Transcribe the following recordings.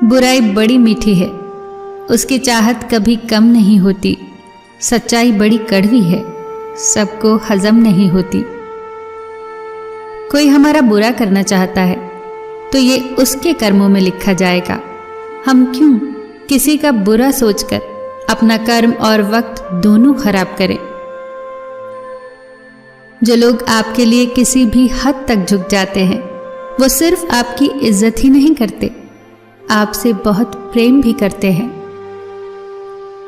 बुराई बड़ी मीठी है, उसकी चाहत कभी कम नहीं होती। सच्चाई बड़ी कड़वी है, सबको हजम नहीं होती। कोई हमारा बुरा करना चाहता है तो ये उसके कर्मों में लिखा जाएगा। हम क्यों किसी का बुरा सोचकर अपना कर्म और वक्त दोनों खराब करें। जो लोग आपके लिए किसी भी हद तक झुक जाते हैं, वो सिर्फ आपकी इज्जत ही नहीं करते, आपसे बहुत प्रेम भी करते हैं।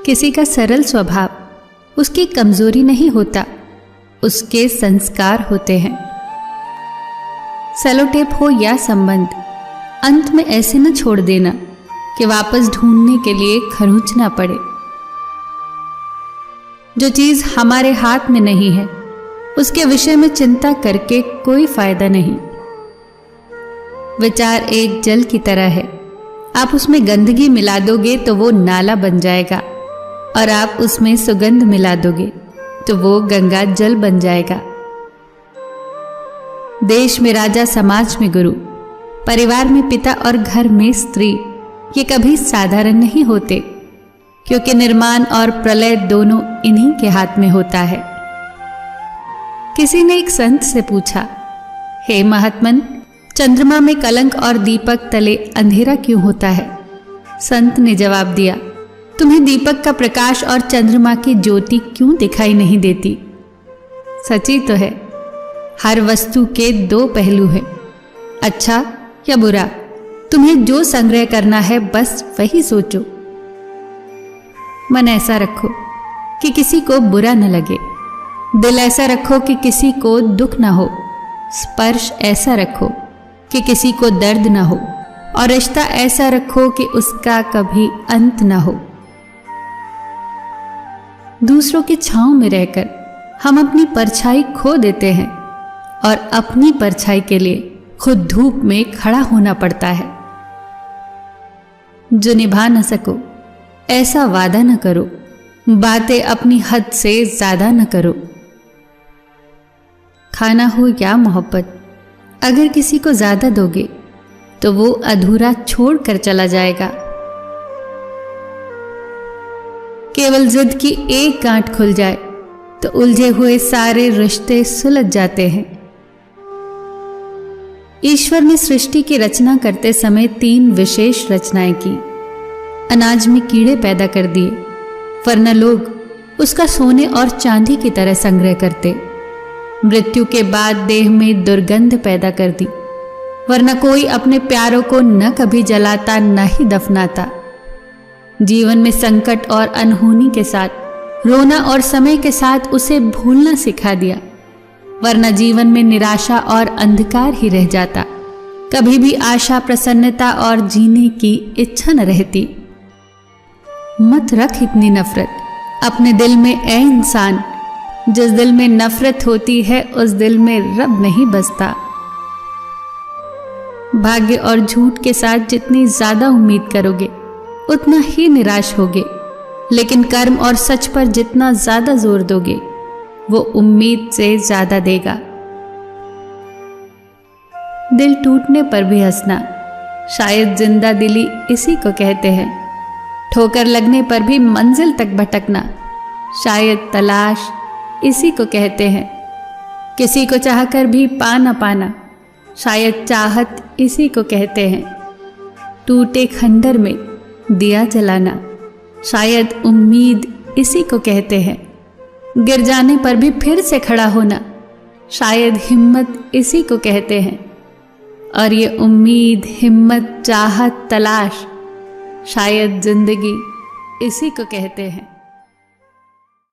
किसी का सरल स्वभाव उसकी कमजोरी नहीं होता, उसके संस्कार होते हैं। सेलोटेप हो या संबंध, अंत में ऐसे न छोड़ देना कि वापस ढूंढने के लिए खरोंचना पड़े। जो चीज हमारे हाथ में नहीं है, उसके विषय में चिंता करके कोई फायदा नहीं। विचार एक जल की तरह है, आप उसमें गंदगी मिला दोगे तो वो नाला बन जाएगा, और आप उसमें सुगंध मिला दोगे तो वो गंगा जल बन जाएगा। देश में राजा, समाज में गुरु, परिवार में पिता और घर में स्त्री, ये कभी साधारण नहीं होते, क्योंकि निर्माण और प्रलय दोनों इन्हीं के हाथ में होता है। किसी ने एक संत से पूछा, हे महात्मन, चंद्रमा में कलंक और दीपक तले अंधेरा क्यों होता है? संत ने जवाब दिया, तुम्हें दीपक का प्रकाश और चंद्रमा की ज्योति क्यों दिखाई नहीं देती? सच्ची तो है, हर वस्तु के दो पहलू हैं, अच्छा या बुरा। तुम्हें जो संग्रह करना है बस वही सोचो। मन ऐसा रखो कि किसी को बुरा न लगे, दिल ऐसा रखो कि किसी को दुख ना हो, स्पर्श ऐसा रखो कि किसी को दर्द ना हो, और रिश्ता ऐसा रखो कि उसका कभी अंत ना हो। दूसरों की छांव में रहकर हम अपनी परछाई खो देते हैं, और अपनी परछाई के लिए खुद धूप में खड़ा होना पड़ता है। जो निभा न सको ऐसा वादा न करो, बातें अपनी हद से ज्यादा न करो। खाना हो या मोहब्बत, अगर किसी को ज्यादा दोगे तो वो अधूरा छोड़ कर चला जाएगा। केवल जिद की एक गांठ खुल जाए तो उलझे हुए सारे रिश्ते सुलझ जाते हैं। ईश्वर ने सृष्टि की रचना करते समय 3 विशेष रचनाएं की। अनाज में कीड़े पैदा कर दिए, वरना लोग उसका सोने और चांदी की तरह संग्रह करते। मृत्यु के बाद देह में दुर्गंध पैदा कर दी, वरना कोई अपने प्यारों को न कभी जलाता न ही दफनाता। जीवन में संकट और अनहोनी के साथ रोना और समय के साथ उसे भूलना सिखा दिया, वरना जीवन में निराशा और अंधकार ही रह जाता। कभी भी आशा, प्रसन्नता और जीने की इच्छा न रहती। मत रख इतनी नफरत अपने दिल में ए इंसान, जिस दिल में नफरत होती है उस दिल में रब नहीं बसता। भाग्य और झूठ के साथ जितनी ज्यादा उम्मीद करोगे उतना ही निराश होगे, लेकिन कर्म और सच पर जितना ज्यादा जोर दोगे वो उम्मीद से ज्यादा देगा। दिल टूटने पर भी हंसना, शायद जिंदा दिली इसी को कहते हैं। ठोकर लगने पर भी मंजिल तक भटकना, शायद तलाश इसी को कहते हैं। किसी को चाहकर भी पा न पाना, शायद चाहत इसी को कहते हैं। टूटे खंडर में दिया जलाना, शायद उम्मीद इसी को कहते हैं। गिर जाने पर भी फिर से खड़ा होना, शायद हिम्मत इसी को कहते हैं। और ये उम्मीद, हिम्मत, चाहत, तलाश, शायद जिंदगी इसी को कहते हैं।